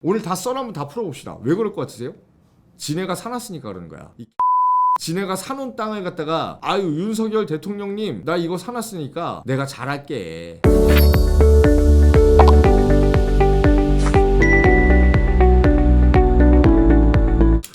오늘 다 썰 한번 다 풀어봅시다. 왜 그럴 것 같으세요? 지네가 사놨으니까 그러는 거야. 지네가 사놓은 땅을 갖다가 아유 윤석열 대통령님 나 이거 사놨으니까 내가 잘할게.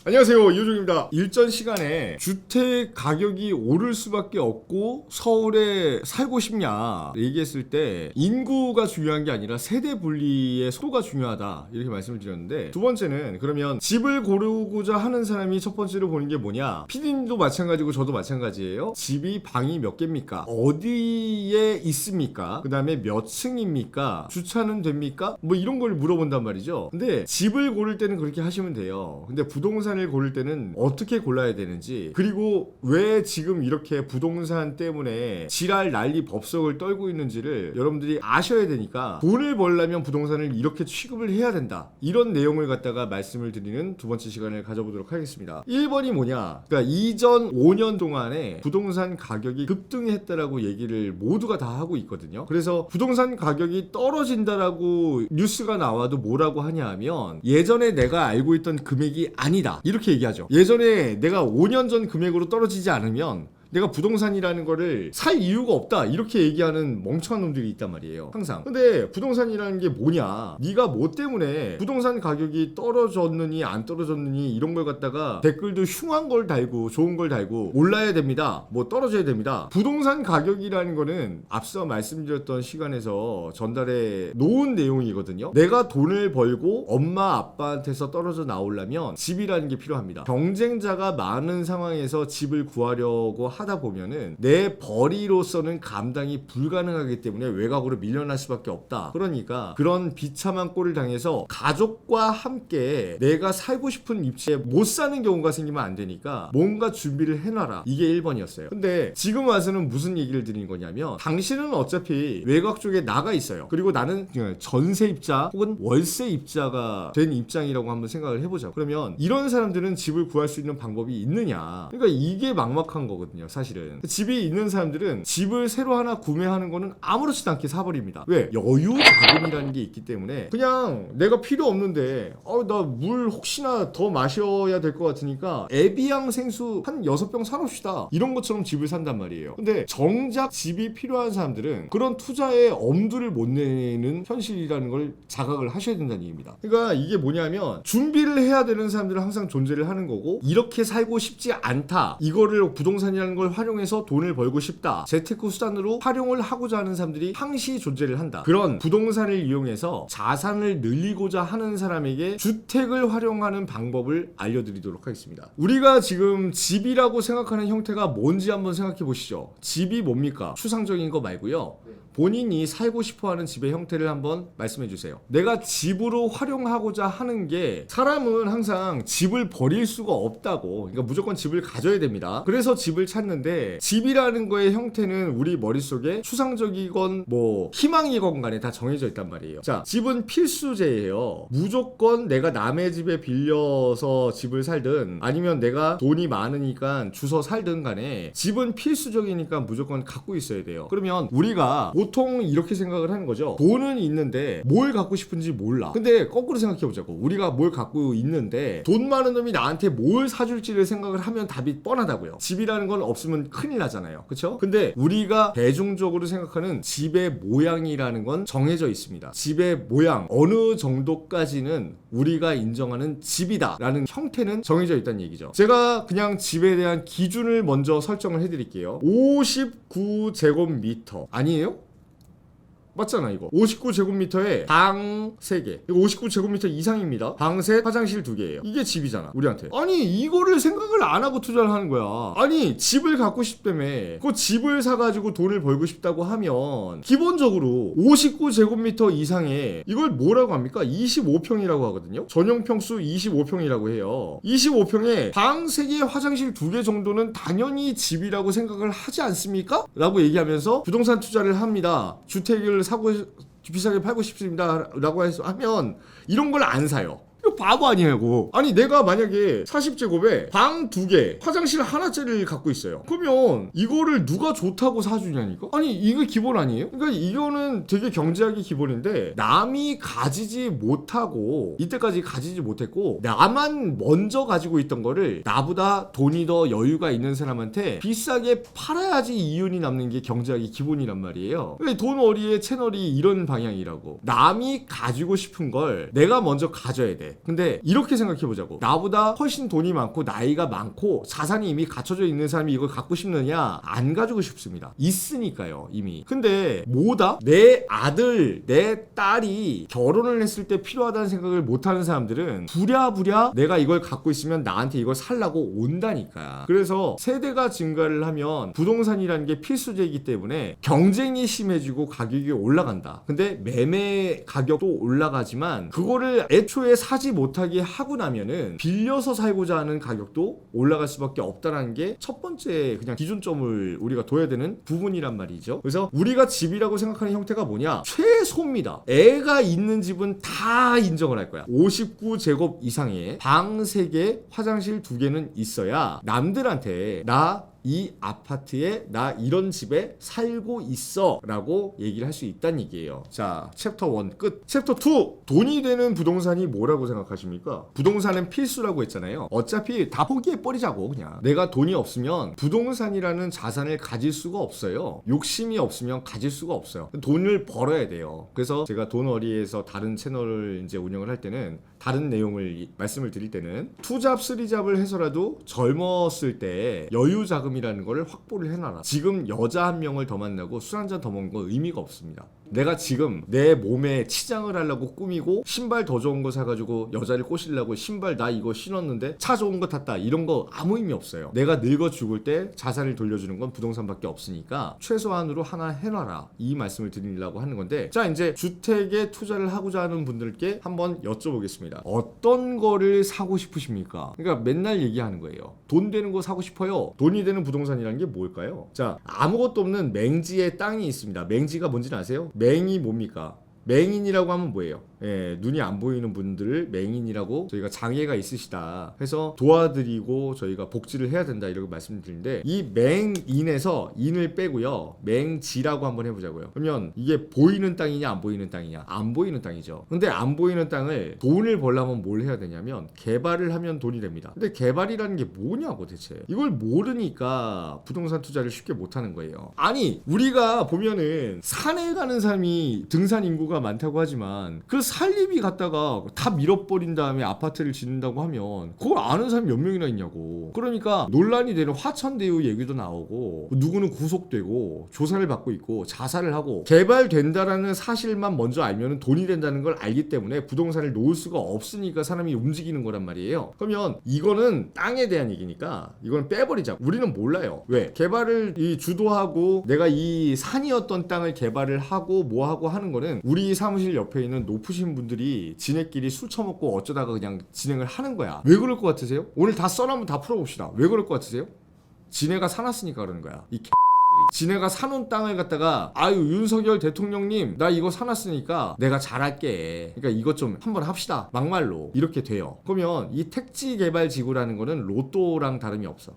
안녕하세요, 이호중입니다. 일전 시간에 주택 가격이 오를 수밖에 없고 서울에 살고 싶냐 얘기했을 때 인구가 중요한 게 아니라 세대 분리의 속도가 중요하다 이렇게 말씀을 드렸는데, 두 번째는 그러면 집을 고르고자 하는 사람이 첫 번째로 보는 게 뭐냐. PD님도 마찬가지고 저도 마찬가지예요. 집이 방이 몇 개입니까? 어디에 있습니까? 그 다음에 몇 층입니까? 주차는 됩니까? 뭐 이런 걸 물어본단 말이죠. 근데 집을 고를 때는 그렇게 하시면 돼요. 근데 부동산을 고를 때는 어떻게 골라야 되는지, 그리고 왜 지금 이렇게 부동산 때문에 지랄 난리 법석을 떨고 있는지를 여러분들이 아셔야 되니까, 돈을 벌려면 부동산을 이렇게 취급을 해야 된다, 이런 내용을 갖다가 말씀을 드리는 두 번째 시간을 가져보도록 하겠습니다. 1번이 뭐냐, 그러니까 이전 5년 동안에 부동산 가격이 급등했다라고 얘기를 모두가 다 하고 있거든요. 그래서 부동산 가격이 떨어진다라고 뉴스가 나와도 뭐라고 하냐 하면, 예전에 내가 알고 있던 금액이 아니다 이렇게 얘기하죠. 예전에 내가 5년 전 금액으로 떨어지지 않으면 내가 부동산이라는 거를 살 이유가 없다 이렇게 얘기하는 멍청한 놈들이 있단 말이에요, 항상. 근데 부동산이라는 게 뭐냐, 네가 뭐 때문에 부동산 가격이 떨어졌느니 안 떨어졌느니 이런 걸 갖다가 댓글도 흉한 걸 달고 좋은 걸 달고 올라야 됩니다, 뭐 떨어져야 됩니다. 부동산 가격이라는 거는 앞서 말씀드렸던 시간에서 전달해 놓은 내용이거든요. 내가 돈을 벌고 엄마 아빠한테서 떨어져 나오려면 집이라는 게 필요합니다. 경쟁자가 많은 상황에서 집을 구하려고 하다 보면은 내 벌이로서는 감당이 불가능하기 때문에 외곽으로 밀려날 수밖에 없다. 그러니까 그런 비참한 꼴을 당해서 가족과 함께 내가 살고 싶은 입지에 못 사는 경우가 생기면 안 되니까 뭔가 준비를 해놔라, 이게 1번이었어요. 근데 지금 와서는 무슨 얘기를 드리는 거냐면, 당신은 어차피 외곽 쪽에 나가 있어요. 그리고 나는 전세 입자 혹은 월세 입자가 된 입장이라고 한번 생각을 해보자. 그러면 이런 사람들은 집을 구할 수 있는 방법이 있느냐. 그러니까 이게 막막한 거거든요, 사실은. 집이 있는 사람들은 집을 새로 하나 구매하는 거는 아무렇지도 않게 사버립니다. 왜? 여유 자금이라는 게 있기 때문에 그냥 내가 필요 없는데 나 물 혹시나 더 마셔야 될 것 같으니까 에비앙 생수 한 6병 사놓읍시다, 이런 것처럼 집을 산단 말이에요. 근데 정작 집이 필요한 사람들은 그런 투자에 엄두를 못 내는 현실이라는 걸 자각을 하셔야 된다는 얘기입니다. 그러니까 이게 뭐냐면, 준비를 해야 되는 사람들은 항상 존재를 하는 거고, 이렇게 살고 싶지 않다, 이거를 부동산이라는 걸 활용해서 돈을 벌고 싶다, 재테크 수단으로 활용을 하고자 하는 사람들이 항시 존재를 한다. 그런 부동산을 이용해서 자산을 늘리고자 하는 사람에게 주택을 활용하는 방법을 알려드리도록 하겠습니다. 우리가 지금 집이라고 생각하는 형태가 뭔지 한번 생각해 보시죠. 집이 뭡니까? 추상적인 거 말고요, 본인이 살고 싶어하는 집의 형태를 한번 말씀해 주세요. 내가 집으로 활용하고자 하는 게, 사람은 항상 집을 버릴 수가 없다고, 그러니까 무조건 집을 가져야 됩니다. 그래서 집을 찾는데, 집이라는 거의 형태는 우리 머릿속에 추상적이건 뭐 희망이건 간에 다 정해져 있단 말이에요. 자, 집은 필수제예요. 무조건 내가 남의 집에 빌려서 집을 살든 아니면 내가 돈이 많으니까 주서 살든 간에 집은 필수적이니까 무조건 갖고 있어야 돼요. 그러면 우리가 보통 이렇게 생각을 하는 거죠. 돈은 있는데 뭘 갖고 싶은지 몰라. 근데 거꾸로 생각해 보자고. 우리가 뭘 갖고 있는데 돈 많은 놈이 나한테 뭘 사줄지를 생각을 하면 답이 뻔하다고요. 집이라는 건 없으면 큰일 나잖아요, 그쵸? 근데 우리가 대중적으로 생각하는 집의 모양이라는 건 정해져 있습니다. 집의 모양, 어느 정도까지는 우리가 인정하는 집이다 라는 형태는 정해져 있다는 얘기죠. 제가 그냥 집에 대한 기준을 먼저 설정을 해드릴게요. 59제곱미터 아니에요? 맞잖아, 이거. 59제곱미터에 방 3개. 이거 59제곱미터 이상입니다. 방 셋, 화장실 2개예요. 이게 집이잖아, 우리한테. 아니, 이거를 생각을 안 하고 투자를 하는 거야. 아니, 집을 갖고 싶다며. 그 집을 사가지고 돈을 벌고 싶다고 하면 기본적으로 59제곱미터 이상에 이걸 뭐라고 합니까? 25평이라고 하거든요. 전용 평수 25평이라고 해요. 25평에 방 3개, 화장실 2개 정도는 당연히 집이라고 생각을 하지 않습니까? 라고 얘기하면서 부동산 투자를 합니다. 주택을 사고 비싸게 팔고 싶습니다 라고 해서 하면 이런 걸 안 사요. 이거 바보 아니냐고. 아니 내가 만약에 40제곱에 방 2개 화장실 하나짜리를 갖고 있어요. 그러면 이거를 누가 좋다고 사주냐니까? 아니 이거 기본 아니에요? 그러니까 이거는 되게 경제학이 기본인데 남이 가지지 못하고 이때까지 가지지 못했고 나만 먼저 가지고 있던 거를 나보다 돈이 더 여유가 있는 사람한테 비싸게 팔아야지 이윤이 남는 게 경제학의 기본이란 말이에요. 그러니까 돈어리의 채널이 이런 방향이라고. 남이 가지고 싶은 걸 내가 먼저 가져야 돼. 근데 이렇게 생각해보자고. 나보다 훨씬 돈이 많고 나이가 많고 자산이 이미 갖춰져 있는 사람이 이걸 갖고 싶느냐? 안 가지고 싶습니다. 있으니까요 이미. 근데 뭐다? 내 아들 내 딸이 결혼을 했을 때 필요하다는 생각을 못하는 사람들은 부랴부랴 내가 이걸 갖고 있으면 나한테 이걸 살라고 온다니까. 그래서 세대가 증가를 하면 부동산이라는 게 필수제이기 때문에 경쟁이 심해지고 가격이 올라간다. 근데 매매 가격도 올라가지만 그거를 애초에 사지 못하게 하고 나면은 빌려서 살고자 하는 가격도 올라갈 수밖에 없다는 게 첫 번째 그냥 기준점을 우리가 둬야 되는 부분이란 말이죠. 그래서 우리가 집이라고 생각하는 형태가 뭐냐? 최소입니다. 애가 있는 집은 다 인정을 할 거야. 59제곱 이상의 방 3개, 화장실 2개는 있어야 남들한테 이 아파트에 나 이런 집에 살고 있어 라고 얘기를 할 수 있다는 얘기예요. 자, 챕터 1 끝. 챕터 2 돈이 되는 부동산이 뭐라고 생각하십니까? 부동산은 필수라고 했잖아요. 어차피 다 포기해버리자고. 그냥 내가 돈이 없으면 부동산이라는 자산을 가질 수가 없어요. 욕심이 없으면 가질 수가 없어요. 돈을 벌어야 돼요. 그래서 제가 돈어리에서 다른 채널을 이제 운영을 할 때는 다른 내용을 말씀을 드릴 때는 2잡 3잡을 해서라도 젊었을 때 여유 자금이라는 걸 확보를 해놔라. 지금 여자 한 명을 더 만나고 술 한 잔 더 먹는 건 의미가 없습니다. 내가 지금 내 몸에 치장을 하려고 꾸미고 신발 더 좋은 거 사가지고 여자를 꼬시려고 신발 나 이거 신었는데 차 좋은 거 탔다 이런 거 아무 의미 없어요. 내가 늙어 죽을 때 자산을 돌려주는 건 부동산밖에 없으니까 최소한으로 하나 해놔라 이 말씀을 드리려고 하는 건데, 자 이제 주택에 투자를 하고자 하는 분들께 한번 여쭤보겠습니다. 어떤 거를 사고 싶으십니까? 그러니까 맨날 얘기하는 거예요. 돈 되는 거 사고 싶어요. 돈이 되는 부동산이라는 게 뭘까요? 자, 아무것도 없는 맹지에 땅이 있습니다. 맹지가 뭔지는 아세요? 맹이 뭡니까? 맹인이라고 하면 뭐예요? 예, 눈이 안 보이는 분들을 맹인이라고 저희가 장애가 있으시다 해서 도와드리고 저희가 복지를 해야 된다 이렇게 말씀드리는데, 이 맹인에서 인을 빼고요 맹지라고 한번 해보자고요. 그러면 이게 보이는 땅이냐 안 보이는 땅이냐? 안 보이는 땅이죠. 근데 안 보이는 땅을 돈을 벌려면 뭘 해야 되냐면 개발을 하면 돈이 됩니다. 근데 개발이라는 게 뭐냐고 대체. 이걸 모르니까 부동산 투자를 쉽게 못하는 거예요. 아니 우리가 보면은 산에 가는 사람이 등산 인구가 많다고 하지만 그 살림이 갔다가 다 밀어버린 다음에 아파트를 짓는다고 하면 그걸 아는 사람이 몇 명이나 있냐고. 그러니까 논란이 되는 화천대유 얘기도 나오고 누구는 구속되고 조사를 받고 있고 자살을 하고, 개발된다라는 사실만 먼저 알면 돈이 된다는 걸 알기 때문에 부동산을 놓을 수가 없으니까 사람이 움직이는 거란 말이에요. 그러면 이거는 땅에 대한 얘기니까 이건 빼버리자. 우리는 몰라요. 왜? 개발을 주도하고 내가 이 산이었던 땅을 개발을 하고 뭐하고 하는 거는 우리 사무실 옆에 있는 높으신 분들이 지네끼리 술 처먹고 어쩌다가 그냥 진행을 하는 거야. 왜 그럴 것 같으세요? 오늘 다 써놓으면 다 풀어봅시다. 왜 그럴 것 같으세요? 지네가 사놨으니까 그러는 거야. 이 지네가 사놓은 땅을 갖다가 아유 윤석열 대통령님 나 이거 사놨으니까 내가 잘할게, 그러니까 이것 좀 한번 합시다 막말로 이렇게 돼요. 그러면 이 택지개발지구라는 거는 로또랑 다름이 없어.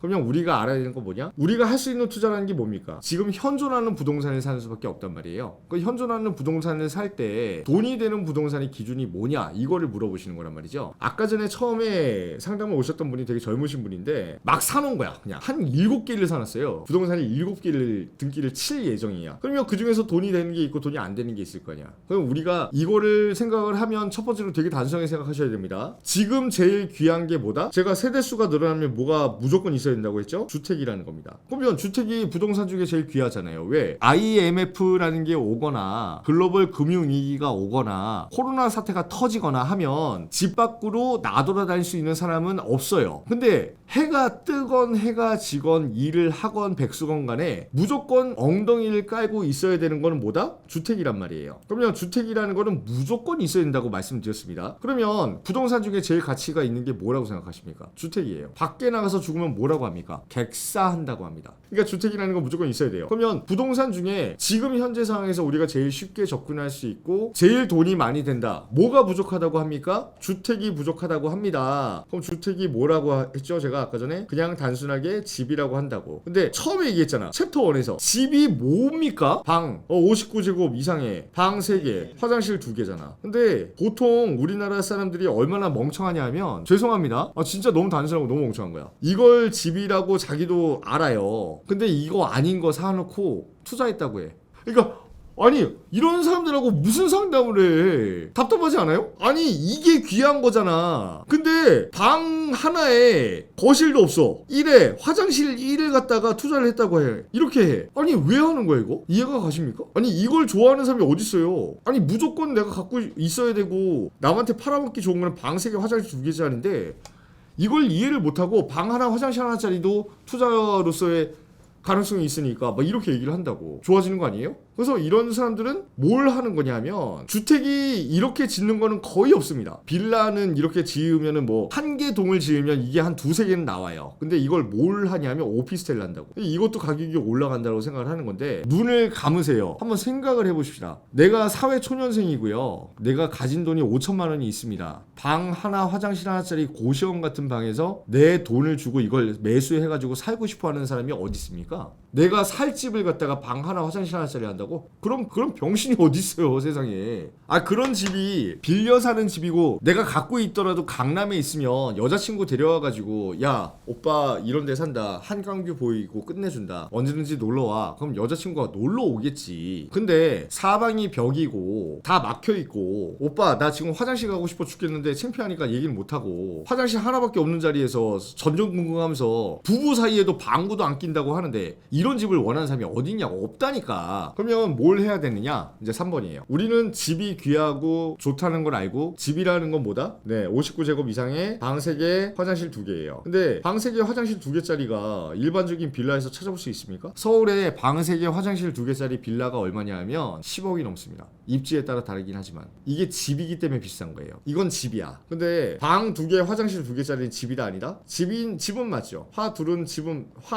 그러면 우리가 알아야 되는 건 뭐냐? 우리가 할 수 있는 투자라는 게 뭡니까? 지금 현존하는 부동산을 사는 수밖에 없단 말이에요. 그 현존하는 부동산을 살 때 돈이 되는 부동산의 기준이 뭐냐? 이거를 물어보시는 거란 말이죠. 아까 전에 처음에 상담을 오셨던 분이 되게 젊으신 분인데 막 사놓은 거야. 그냥 한 7개를 사놨어요. 부동산이 7개를 등기를 칠 예정이야. 그러면 그 중에서 돈이 되는 게 있고 돈이 안 되는 게 있을 거냐? 그럼 우리가 이거를 생각을 하면 첫 번째로 되게 단순하게 생각하셔야 됩니다. 지금 제일 귀한 게 뭐다? 제가 세대수가 늘어나면 뭐가 무조건 있어야 된다고 했죠? 주택이라는 겁니다. 그러면 주택이 부동산 중에 제일 귀하잖아요. 왜? IMF라는 게 오거나 글로벌 금융위기가 오거나 코로나 사태가 터지거나 하면 집 밖으로 나돌아다닐 수 있는 사람은 없어요. 근데 해가 뜨건 해가 지건 일을 하건 백수건 간에 무조건 엉덩이를 깔고 있어야 되는 거는 뭐다? 주택이란 말이에요. 그러면 주택이라는 거는 무조건 있어야 된다고 말씀드렸습니다. 그러면 부동산 중에 제일 가치가 있는 게 뭐라고 생각하십니까? 주택이에요. 밖에 나가서 죽으면 뭐라고 합니까? 객사한다고 합니다. 그러니까 주택이라는 건 무조건 있어야 돼요. 그러면 부동산 중에 지금 현재 상황에서 우리가 제일 쉽게 접근할 수 있고 제일 돈이 많이 된다. 뭐가 부족하다고 합니까? 주택이 부족하다고 합니다. 그럼 주택이 뭐라고 했죠? 제가 아까 전에 그냥 단순하게 집이라고 한다고. 근데 처음에 얘기했잖아. 챕터 1에서 집이 뭡니까? 방 59제곱 이상의 방 3개, 화장실 2개잖아. 근데 보통 우리나라 사람들이 얼마나 멍청하냐 하면 죄송합니다. 진짜 너무 단순하고 너무 멍청한 거야. 이걸 집이라고 자기도 알아요. 근데 이거 아닌 거 사놓고 투자했다고 해. 그러니까 아니 이런 사람들하고 무슨 상담을 해? 답답하지 않아요? 아니 이게 귀한 거잖아. 근데 방 하나에 거실도 없어. 1에 화장실 1을 갖다가 투자를 했다고 해. 이렇게 해. 아니 왜 하는 거야 이거? 이해가 가십니까? 아니 이걸 좋아하는 사람이 어딨어요? 아니 무조건 내가 갖고 있어야 되고 남한테 팔아먹기 좋은 거는 방 3개 화장실 2개짜리인데 이걸 이해를 못하고 방 하나 화장실 하나짜리도 투자로서의 가능성이 있으니까 막 이렇게 얘기를 한다고. 좋아지는 거 아니에요? 그래서 이런 사람들은 뭘 하는 거냐면 주택이 이렇게 짓는 거는 거의 없습니다. 빌라는 이렇게 지으면은 뭐 한 개 동을 지으면 이게 한 2-3개는 나와요. 근데 이걸 뭘 하냐면 오피스텔을 한다고. 이것도 가격이 올라간다고 생각을 하는 건데 눈을 감으세요. 한번 생각을 해보십시다. 내가 사회초년생이고요. 내가 가진 돈이 5천만 원이 있습니다. 방 하나 화장실 하나짜리 고시원 같은 방에서 내 돈을 주고 이걸 매수해가지고 살고 싶어 하는 사람이 어디 있습니까? 내가 살 집을 갖다가 방 하나 화장실 하나짜리 한다고? 그럼 그런 병신이 어디 있어요 세상에. 그런 집이 빌려 사는 집이고 내가 갖고 있더라도 강남에 있으면 여자친구 데려와가지고 야 오빠 이런 데 산다, 한강뷰 보이고 끝내준다, 언제든지 놀러와. 그럼 여자친구가 놀러 오겠지. 근데 사방이 벽이고 다 막혀있고 오빠 나 지금 화장실 가고 싶어 죽겠는데 창피하니까 얘기는 못하고 화장실 하나밖에 없는 자리에서 전전긍긍하면서 부부 사이에도 방구도 안 낀다고 하는데 이런 집을 원하는 사람이 어딨냐고. 없다니까. 그러면 뭘 해야 되느냐? 이제 3번이에요. 우리는 집이 귀하고 좋다는 걸 알고 집이라는 건 뭐다? 네, 59제곱 이상의 방 3개, 화장실 2개예요. 근데 방 3개, 화장실 2개짜리가 일반적인 빌라에서 찾아볼 수 있습니까? 서울에 방 3개, 화장실 2개짜리 빌라가 얼마냐 하면 10억이 넘습니다. 입지에 따라 다르긴 하지만 이게 집이기 때문에 비싼 거예요. 이건 집이야. 근데 방 2개, 화장실 2개짜리는 집이다 아니다? 집은 맞죠. 화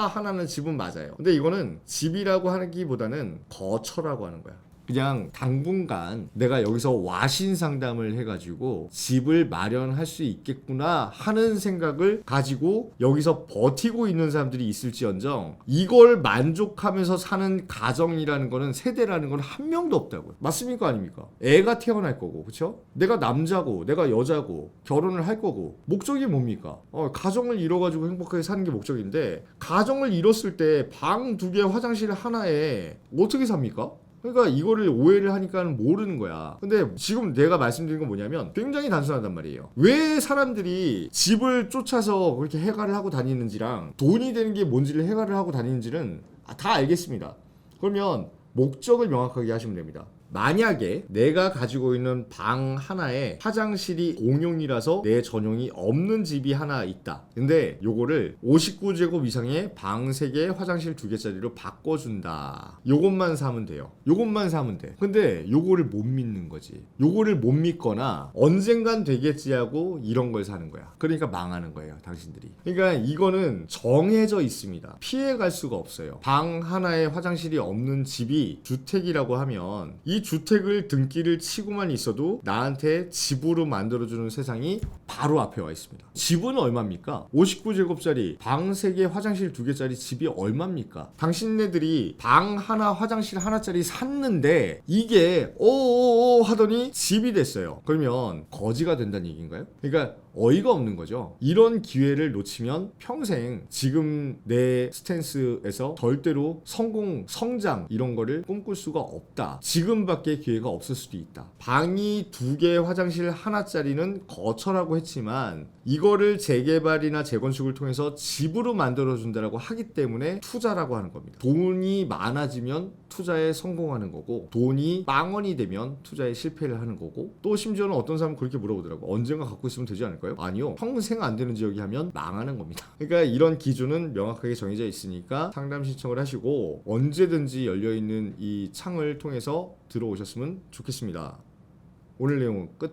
하나는 집은 맞아요. 근데 이거는 집이라고 하기보다는 거처라고 하는 거야. 그냥 당분간 내가 여기서 와신 상담을 해가지고 집을 마련할 수 있겠구나 하는 생각을 가지고 여기서 버티고 있는 사람들이 있을지언정 이걸 만족하면서 사는 가정이라는 거는, 세대라는 건 한 명도 없다고요. 맞습니까 아닙니까? 애가 태어날 거고, 그쵸? 내가 남자고 내가 여자고 결혼을 할 거고 목적이 뭡니까? 가정을 이뤄가지고 행복하게 사는 게 목적인데 가정을 이뤘을 때 방 2개 화장실 하나에 어떻게 삽니까? 그러니까 이거를 오해를 하니까는 모르는 거야. 근데 지금 내가 말씀드린 건 뭐냐면 굉장히 단순하단 말이에요. 왜 사람들이 집을 쫓아서 그렇게 해가를 하고 다니는지랑 돈이 되는 게 뭔지를 해가를 하고 다니는지는 다 알겠습니다. 그러면 목적을 명확하게 하시면 됩니다. 만약에 내가 가지고 있는 방 하나에 화장실이 공용이라서 내 전용이 없는 집이 하나 있다. 근데 요거를 59제곱 이상의 방 3개, 화장실 2개짜리로 바꿔준다. 요것만 사면 돼요. 요것만 사면 돼. 근데 요거를 못 믿는 거지. 요거를 못 믿거나 언젠간 되겠지 하고 이런 걸 사는 거야. 그러니까 망하는 거예요, 당신들이. 그러니까 이거는 정해져 있습니다. 피해갈 수가 없어요. 방 하나에 화장실이 없는 집이 주택이라고 하면 이 주택을 등기를 치고만 있어도 나한테 집으로 만들어주는 세상이 바로 앞에 와 있습니다. 집은 얼마입니까? 59제곱짜리 방 3개 화장실 2개짜리 집이 얼마입니까? 당신네들이 방 하나 화장실 하나짜리 샀는데 이게 하더니 집이 됐어요. 그러면 거지가 된다는 얘기인가요? 그러니까 어이가 없는 거죠. 이런 기회를 놓치면 평생 지금 내 스탠스에서 절대로 성공, 성장 이런 거를 꿈꿀 수가 없다. 지금밖에 기회가 없을 수도 있다. 방이 2개, 화장실 하나짜리는 거처라고 했지만 이거를 재개발이나 재건축을 통해서 집으로 만들어준다라고 하기 때문에 투자라고 하는 겁니다. 돈이 많아지면 투자에 성공하는 거고 돈이 빵원이 되면 투자에 실패를 하는 거고, 또 심지어는 어떤 사람은 그렇게 물어보더라고. 언젠가 갖고 있으면 되지 않을까요? 아니요. 평생 안 되는 지역이 하면 망하는 겁니다. 그러니까 이런 기준은 명확하게 정해져 있으니까 상담 신청을 하시고 언제든지 열려있는 이 창을 통해서 들어오셨으면 좋겠습니다. 오늘 내용은 끝.